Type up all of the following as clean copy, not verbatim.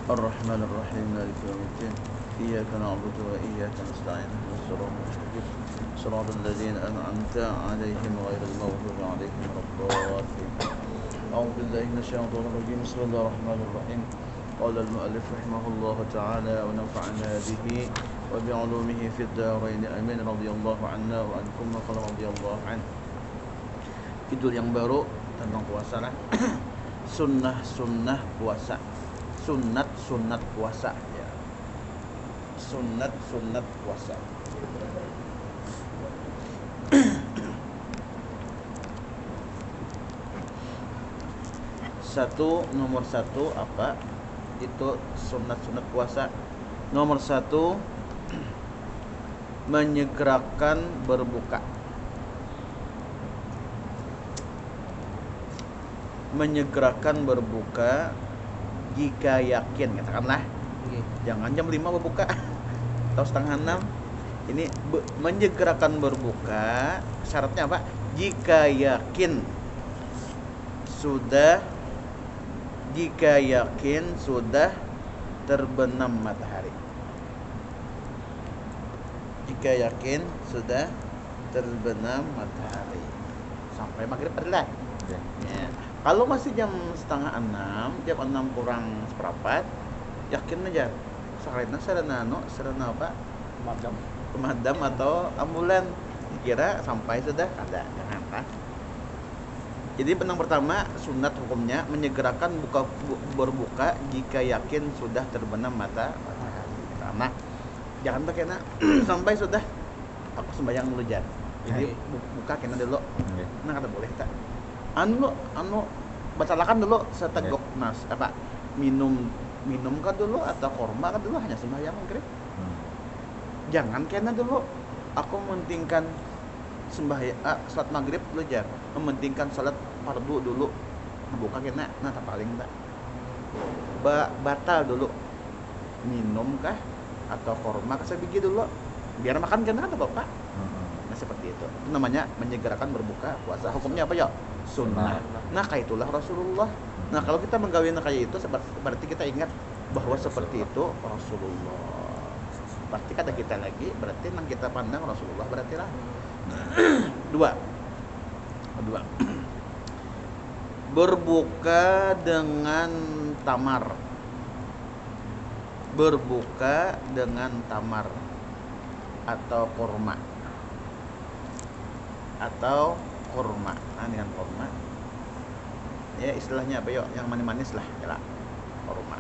Ar-Rahmanir-Rahim Maliki yaumiddin Iyyaka na'budu wa iyyaka nasta'in ihdinas siratal mustaqim siratal ladzina an'amta 'alaihim ghairil maghdubi 'alaihim waladdallin A'udzu billahi minasyaitonir rajim Bismillahirrahmanirrahim Qala al-mu'allif rahimahullahu ta'ala wa nafa'ana bihi wa bi'ulumihi fid dharain amin radhiyallahu anna wa ankum wa qala radhiyallahu an Judul yang baru tentang puasa lah sunnah puasa sunat puasa ya. Sunat puasa. Nomor satu apa? Itu sunat puasa. Nomor satu menyegerakan berbuka. Menyegerakan berbuka jika yakin, katakanlah jangan jam 5 berbuka atau setengah 6. Ini menyegerakan berbuka syaratnya apa? Jika yakin sudah terbenam matahari. Jika yakin sudah terbenam matahari sampai maghrib adalah ya. Kalau masih jam setengah 6, jam 6 kurang seperempat, yakin aja. Sakarina serana apa? Pemadam atau ambulan. Kira sampai sudah ada, jangan apa. Jadi benang pertama sunat hukumnya menyegerakan berbuka jika yakin sudah terbenam matahari. Karena jangan pakai sampai sudah aku sembahyang dulu jan. Jadi buka kena dulu. Nah kata boleh tak? Anu bacakan dulu seteguk mas apa minum kan dulu atau korma kan dulu hanya sembahyang maghrib. Jangan kena dulu aku mementingkan salat maghrib dulu jar, mementingkan salat fardu dulu buka kena tak paling tak batal dulu minum kah atau korma kah sebiji dulu biar makan kena atau bapak. Nah seperti itu namanya menyegerakan berbuka puasa. Hukumnya apa ya? Sunnah. Nah kayak itulah Rasulullah. Nah kalau kita menggawi kayak itu berarti kita ingat bahwa seperti itu Rasulullah. Pasti kata kita lagi berarti yang kita pandang Rasulullah berarti lah. Dua. Berbuka dengan tamar. Berbuka dengan tamar atau kurma. Nah dengan kurma ya istilahnya apa yuk yang manis-manis lah ya kurma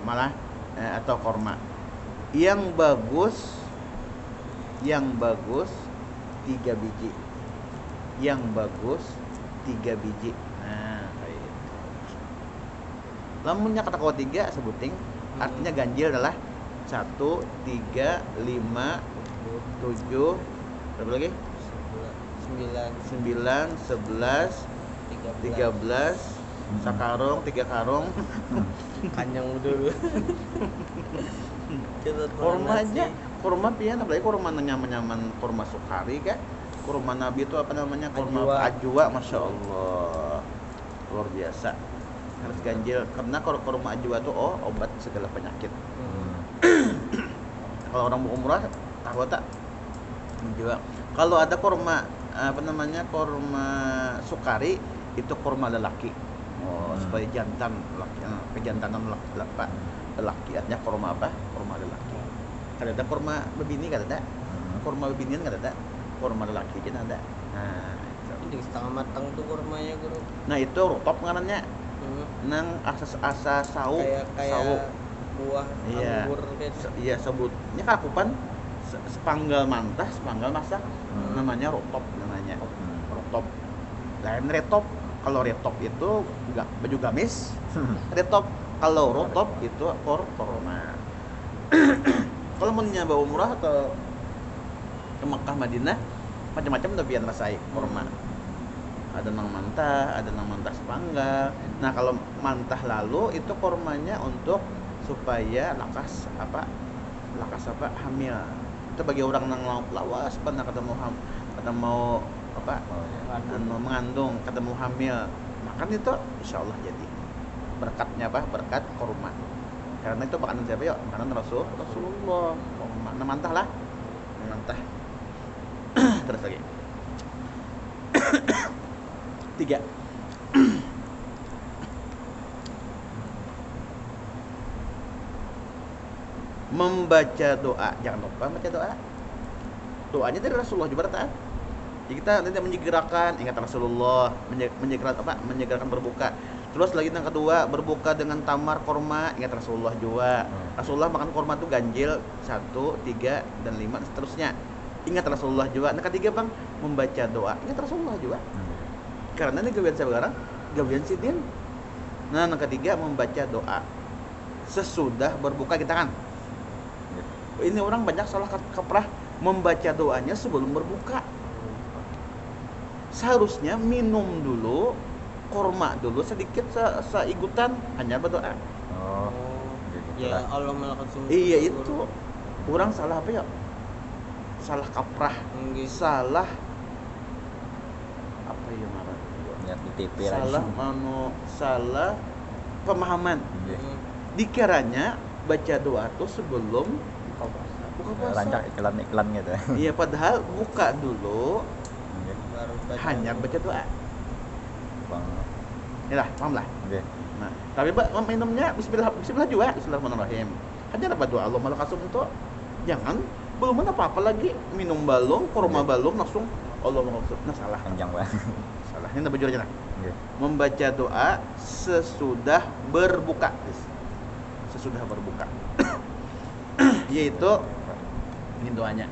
lah atau kurma yang bagus 3 biji nah kayak itu lamunnya kata kau 3 sebuting artinya ganjil adalah 1, 3, 5, 7 berapa lagi? 9, 11, 13 sakarung 3 karung panjang dulu. Kurma pian apalagi kurma nyaman kurma sukari kah? Kurma nabi itu apa namanya? Kurma ajwa, masya Allah luar biasa harus ganjil karena kurma ajwa itu obat segala penyakit. Kalau orang mau umrah tahu tak? Juga kalau ada kurma kurma sukari itu kurma lelaki supaya jantan lelaki kejantanan lelaki artinya kurma apa? Kurma lelaki. Kalau ada kurma bebini kan ada, kurma bebinian kan ada, kurma lelaki kan ada. Nah itu setengah matang tuh kurmanya guru. Nah itu rutop ngarannya nang asa sawu kayak buah anggur iya sebutnya kakupan sepanggal masak namanya rotop rotop lain retop. Kalau retop itu enggak baju gamis retop. Kalau rotop itu korma. Kalau mau nyoba umrah atau ke Makkah Madinah macam-macam tapi yang rasai korma. Ada nang mantah sepanggal. Nah kalau mantah lalu itu kormanya untuk supaya lakas apa hamil. Itu bagi orang nang lawas pernah kata mau apa Oh iya. mengandung ketemu hamil, makan itu insya Allah jadi berkatnya apa, berkat kurma, karena itu makanan siapa yuk, makanan Rasulullah. Namantah lah, namantah. Terus lagi 3 membaca doa, jangan lupa baca doa. Doanya dari Rasulullah juga taat. Jadi kita nanti menyegerakan ingat Rasulullah, menyegerakan apa? Menyegerakan berbuka. Terus lagi yang kedua, berbuka dengan tamar korma, ingat Rasulullah juga. Rasulullah makan korma itu ganjil 1, 3, dan 5 dan seterusnya. Ingat Rasulullah juga. Yang ketiga bang, membaca doa, ingat Rasulullah juga. Karena ini gawian saya sekarang, gawian sidin. Nah, yang ketiga membaca doa sesudah berbuka kita kan. Ini orang banyak salah kaprah membaca doanya sebelum berbuka. Seharusnya minum dulu, korma dulu sedikit seigutan, hanya berdoa. Oh. Gitu Ya lah. Allah melakukan sumber. Iya itu. Orang salah apa ya? Salah kaprah, salah apa ya marah? Lihat di TV Salah salah pemahaman. Iya. Dikiranya baca doa tuh sebelum buka puasa. Rancang iklan-iklan gitu. Iya, padahal buka dulu Iya. Baru baca. hanya baca doa. Bang. Inilah, paham lah. Oke. Nah, tapi minumnya bismillah juga, bismillahirrahmanirrahim. Hanya apa doa Allah malah kasum itu. Jangan belum apa-apa lagi minum balong, korma balong langsung Allah maksud. Nah, salah. Panjang banget. Salah. Ini baju aja lah. Oke. Membaca doa sesudah berbuka. Sesudah berbuka. Yaitu ini doanya.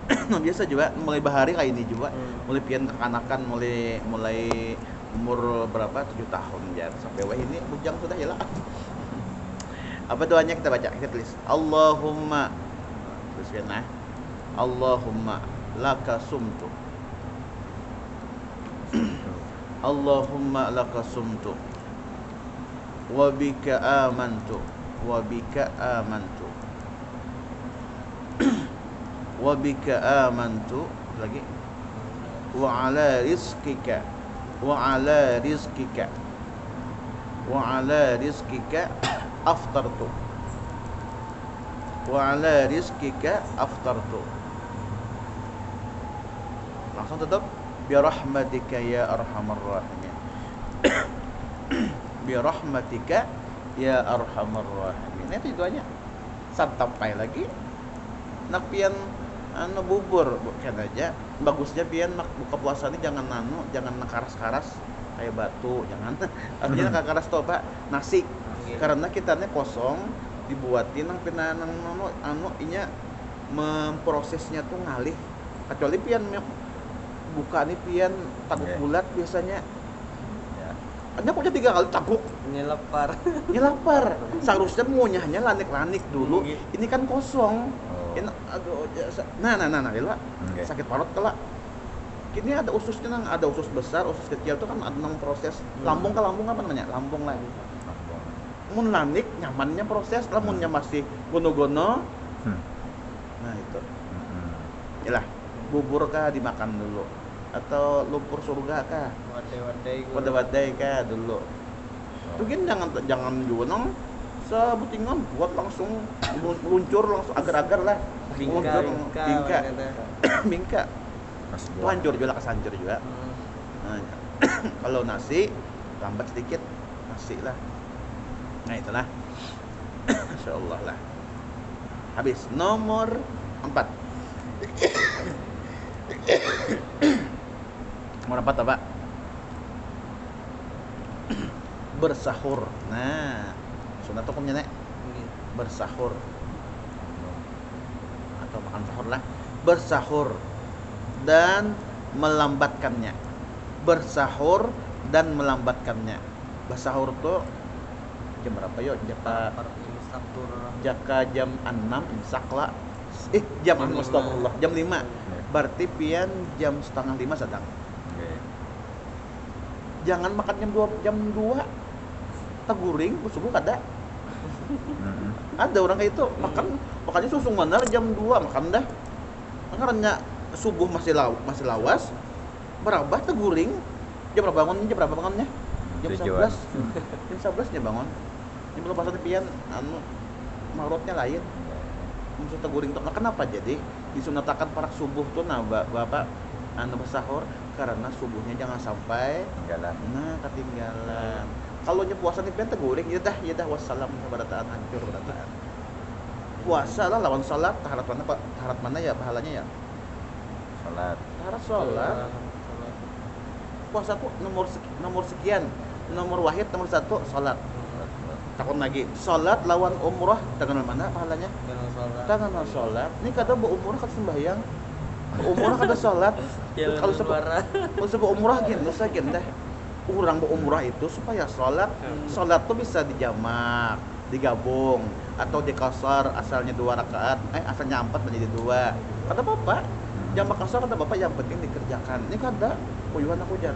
Nah, biasa juga mulai bahari kayak ini juga, mulai pian kekanakan, mulai umur berapa 7 tahun ya sampai wah ini bujang sudah ya lah. Apa doanya kita baca, kita tulis Allahumma, tuliskan nah Allahumma laka sumtu Allahumma laka sumtu wa bika amantu wa bika amantu wa bika amantu lagi wa ala rizqika wa ala rizqika wa ala rizqika aftartu wa ala rizqika aftartu. Langsung tutup bi rahmatika ya arhamar rahimin. Bi rahmatika ya arhamar rahimin. Itu doanya. Santapai lagi nak pian anu bubur bukan aja bagusnya pian buka puasa ini jangan karas-karas kayak batu, jangan artinya karas tuh Pak nasi karena kitanya kosong dibuatin nang pina nang anu inya memprosesnya tuh ngalih kecuali pian buka nih pian takuk bulat biasanya Ya. hanya punya 3 kali takuk Nyelapar. lapar seharusnya ngunyahnya lanik-lanik dulu ini kan kosong. Oh. Ini, aduh, nah, Lila, Oke. sakit parut kelak. Kini ada ususnya, ada usus besar, usus kecil itu kan ada proses lambung ke lambung apa namanya? Lambung lagi. Lambung. Mun lanik nyamannya proses, lamunnya masih gono-gono. Nah itu, yalah bubur kah dimakan dulu, atau lumpur surga kah, wadai kah dulu. Mungkin jangan juga sebutingan buat langsung meluncur langsung agar-agar lah bingka itu hancur juga kesancur juga. Nah, kalau nasi lambat sedikit nasi lah, nah itulah. Insyaallah lah habis. Nomor 4 nomor 4 apa? Bersahur. Nah sunat hukumnya nek bersahur atau makan sahur lah. Bersahur dan melambatkannya. Bersahur dan melambatkannya. Bersahur tuh jam berapa yuk? Jaka jam 6 imsak lah. Jam 6 astagfirullah. Jam 5. Berarti pian jam setengah 5 sedang. Jangan makan jam 2. Teguring subuh kada. Ada orang kayak itu makannya susung bener jam 2 makan dah. Karena subuh masih lawas berabah teguring. Jam berapa bangunnya? Jam Tujuan. 11. Jam 11 nya bangun. Ini belum pasang pian anu maurutnya lain. Maksud teguring tuh. Nah, kenapa jadi disunatakan parak subuh tuh nah Bapak anu bersahur karena subuhnya jangan sampai Jalan. ketinggalan. Kalau nya puasa nih pian teguring ya dah wassalam barataan hancur barataan. Puasa lah lawan salat, taharat mana ya pahalanya ya? Sholat. Taharat salat. Puasa tuh nomor sekian, nomor wahid nomor 1 salat. Takon lagi, salat lawan umrah dengan mana pahalanya? Tangan salat. Ini kadang bu umrah kada sembahyang. Umrah kada salat. Kalau sebab umrah gitu saja deh. Orang bu umrah itu supaya salat tuh bisa dijamak, digabung atau dikasar asalnya 2 rakaat, asalnya 4 menjadi 2. Kata Bapak, jamak kasar kata Bapak yang penting dikerjakan. Ini kada uyuhan aku jar.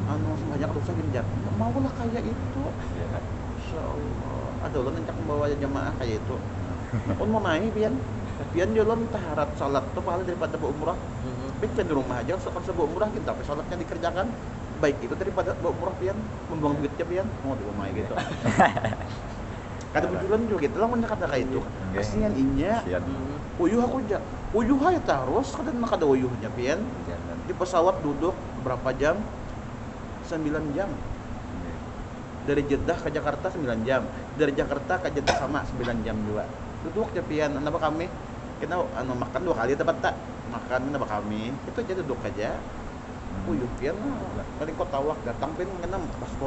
Anu banyak dosa gini jar. Maulah kayak itu. Iya. Insyaallah. Ada ulun encak membawa jamaah kayak itu. Pun mau naik pian jolon taharat salat tuh pahala daripada bu umrah. Baik di rumah aja sebab umrah kita tapi salatnya dikerjakan. Baik itu daripada bu umrah pian membuang duitnya pian mau di rumah gitu. Kada betulan juga gitu lah mun kata kayak itu. Kasihan inya. Uyuh aku aja. Uyuh aja terus kada uyuhnya pian. Jalan. Di pesawat duduk berapa jam? 9 jam. Dari Jeddah ke Jakarta 9 jam. Dari Jakarta ke Jeddah sama 9 jam juga. Duduk japian, kenapa kami? Kita makan 2 kali tepat tak? Makan kenapa kami? Itu aja duduk aja. Uyuh pian paling kau tawak datang pian kena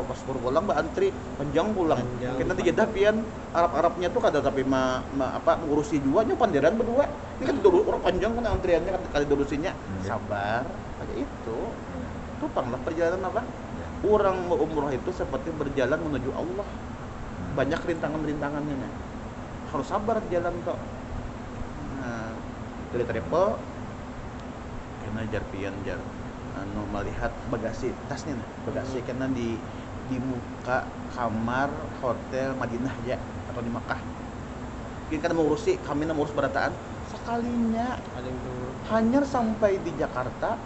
paspor pulang mbak antri panjang pulang. Kena di Jeddah pian Arab-Arabnya tuh kada tapi ngurusi juga nya panderan berdua. Ini kan dulu orang panjang kan antriannya kan kali urusinya. Sabar, kayak itu. Tupanglah perjalanan apa? Orang mau umrah itu seperti berjalan menuju Allah. Banyak rintangan-rintangannya nih. Harus sabar jalan kok. Nah, dari travel karena jar melihat bagasi tasnya bagasi karena di muka kamar hotel Madinah ya atau di Makkah. Mungkin kan mengurusi kami ngurus berataan sekalinya hanya sampai di Jakarta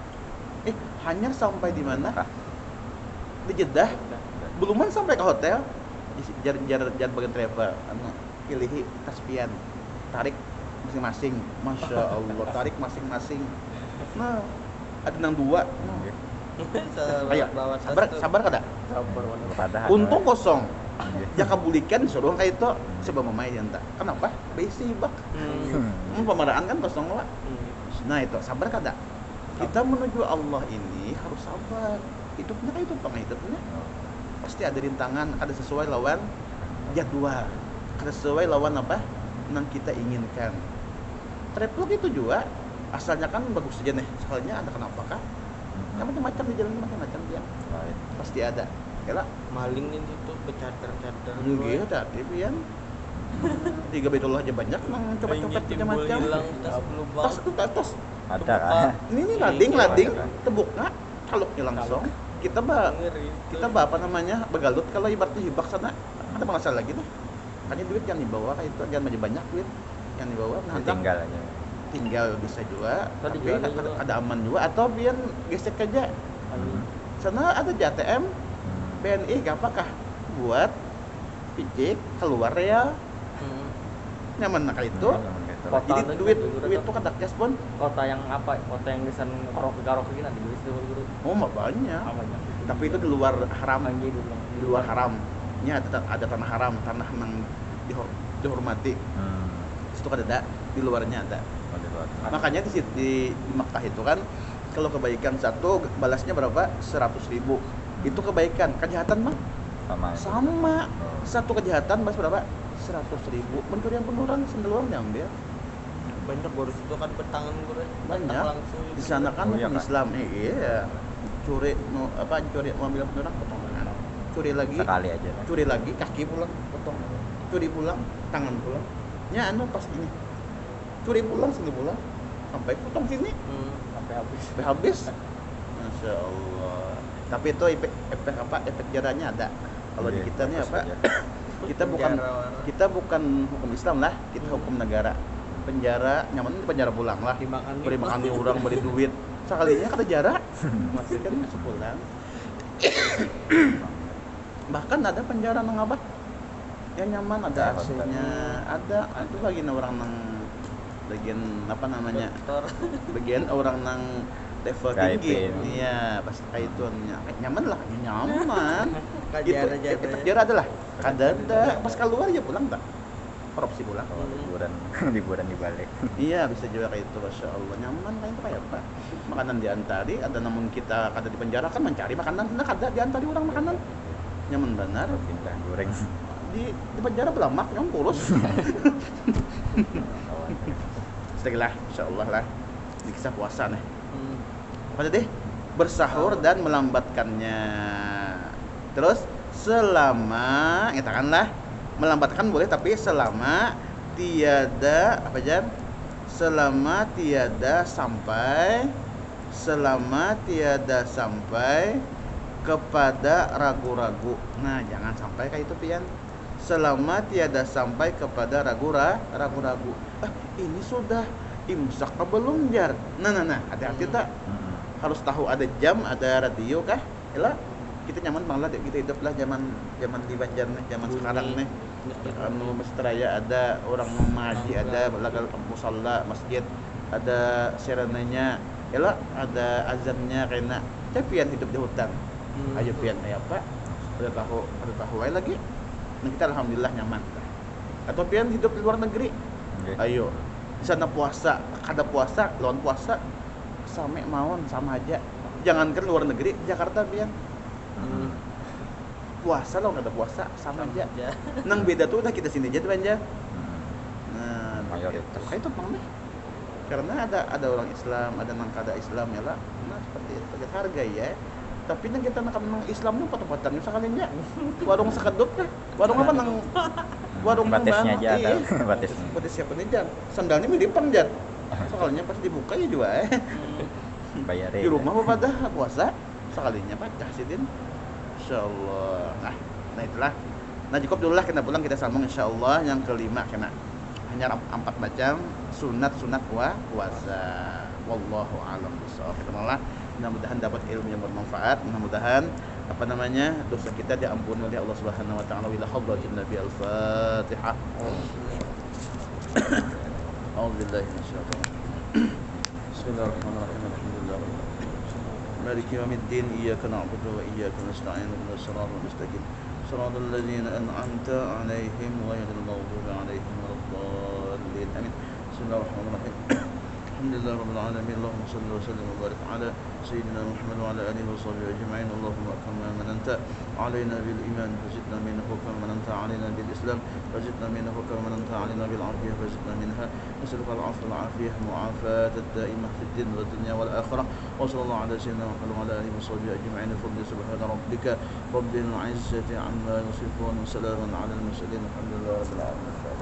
hanya sampai di mana? Di Jeddah. Beluman sampai ke hotel. Jar bagian travel. Pilih tas pian. Tarik masing-masing. Masya Allah, tarik masing-masing. Nah, ada nang 2. Ayo, sabar kada? Sabar. Untung kosong. Jaka bulikan suruh kayak itu sebab mamae entah. Kenapa? Besi bak. Pemaraan kan kosong lah. Nah, itu sabar kada? Kita menuju Allah ini harus sabar. Hidupnya kayak itu penghidupnya. Pasti ada rintangan, ada sesuai lawan jadwal. Ada sesuai lawan apa? Yang kita inginkan. Travel itu juga asalnya kan bagus saja nih. Soalnya ada kenapa kah? Macam-macam di jalan macam-macam dia. Pasti ada. Kela Maling di situ bercadar-cadar. Iya, tapi pian. 3 Baitullah aja banyak nang copet-copet macam-macam. Tas itu tas. Ada kan? Ini lading tebukna kaluknya langsung. Kita apa namanya? Begalut kalau ibaratnya hibak sana. Ada masalah lagi tuh. Hanya duit yang dibawa kayak itu jangan banyak duit yang dibawa tinggal bisa juga. Tapi ada aman juga atau biar gesek aja. Sana ada ATM BNI apakah buat picik keluar ya. Nyaman nak itu. Jadi duit tuh kan cash pun. Kota yang apa? Kota yang desain karaoke gini nanti duit dulu. Oh, mah banyak. Tapi itu di luar haram. Di luar haramnya ada tanah haram, tanah yang dihormati. Situ kan ada, di luarnya ada. Makanya di Makkah itu kan kalau kebaikan satu balasnya berapa? 100.000. Itu kebaikan. Kejahatan mah sama. Satu kejahatan balas berapa? 100.000. Pencurian pun orang sendiri yang dia. Banyak baru itu kan bertangan banyak di sana kan hukum Islam iya curi mobil orang potong tangan curi lagi sekali aja curi lagi kaki pulang potong curi pulang tangan pulang nya pas gini curi pulang sini pulang sampai potong sini sampai habis Masya Allah. Tapi itu efek jaranya ada kalau di kita nih apa kita bukan hukum Islam lah, kita hukum negara. Penjara nyaman penjara pulang lah, beri makan orang, beri duit sekalinya kada jarak masih kan masuk pulang. Bahkan ada penjara nang abah yang nyaman, ada AC-nya, ada itu bagian orang nang bagian apa namanya, dokter. bagian orang nang level KIP. tinggi, iya pas kayak itu nyaman lah, nyaman. Itu Kajar-kajar. penjara adalah ada pas keluar ya pulang tak, korupsi pulang. Kalau liburan liburan di balik. Iya bisa juga kayak itu, masya Allah nyaman kayak itu kayak apa? Makanan diantari, ada namun kita kada di penjara kan mencari makanan, nah kada diantari orang makanan, nyaman benar. Pindah goreng. Di penjara belamak yang kurus. Setelah insya Allah lah di kisah puasa nih. Apa tadi? Bersahur dan melambatkannya. Terus selama, katakanlah melambatkan boleh tapi selama tiada apa jam? Selama tiada sampai kepada ragu-ragu. Nah, jangan sampai kayak itu pian. Selama tiada sampai kepada ragu-ragu. Ini sudah imsak apa belum jar? Nah, hati-hati tak. Harus tahu ada jam, ada radio kah? Yalah, kita nyaman banget kita hidup lah zaman di Banjar nih, zaman sekarang nih. Anu Mesteraya ada orang mengaji, ada lagal musalla masjid, ada serenenya, yalah ada azannya karena pian hidup di hutan. Ayo pian apa? Ada tahu aja lagi. Nah, kita alhamdulillah nyaman. Atau pian hidup di luar negeri. Okay. Ayo. Di sana puasa, kada puasa, lawan puasa sama mawon sama aja. Jangankan luar negeri, Jakarta pian. Puasa lawan kada puasa sama aja. Nang beda tuh udah kita sini aja tuh aja. Nah, Mayoritas. kayak itu pameh. Karena ada orang Islam, ada nang kada Islam ya lah. Nah, seperti itu. Kita hargai ya. Tapi nang kita nang Islam nu potong-potong sekalinya. Warung sekeduk kah? Warung apa nang warung nang Batisnya bang- aja iya. ada, batisnya. Batis siapa nih jan? Sandalnya milipang jan. Soalnya pas dibuka ya juga Bayarin. di rumah apa pada puasa sekalinya pak kasihtin. Insyaallah. Nah itulah. Nah cukup dulu lah kita pulang kita sambung insyaallah yang kelima kena hanya 4 macam sunat puasa. Wallahu a'lam bishawab. Kita malah mudah-mudahan dapat ilmu yang bermanfaat, mudah-mudahan apa namanya dosa kita diampuni oleh Allah Subhanahu wa taala. Wila hadratin Nabi al-Fatihah. A'udzubillahi minasyaitonir rajim. Bismillahirrahmanirrahim. Alhamdulillah. Maliki yaumiddin. Iyyaka na'budu wa iyyaka nasta'in. Ihdinas siratal mustaqim. Siratal ladzina an'amta 'alaihim ghairil maghdubi 'alaihim waladdallin. Amin. Bismillahirrahmanirrahim. Alhamdulillah rabbil alamin. Allahumma shalli wa sallim wa barik ala sayyidina Muhammad wa ala alihi wa sahbihi ajma'in. Allahumma kama mananta alaina bil iman fazidna minhu kama mananta alaina bil islam fazidna minhu kama mananta alaina bil afiyah fazidna minha. Nas'aluka al afwa wal afiyah mu'afat ad-da'imah fid din wad dunya wal akhirah. Wa sallallahu ala sayyidina Muhammad wa ala alihi wa sahbihi ajma'in. Fadli subhana rabbika rabbil izzati amma yasifun wa salamun ala al mursalin. Alhamdulillah rabbil alamin.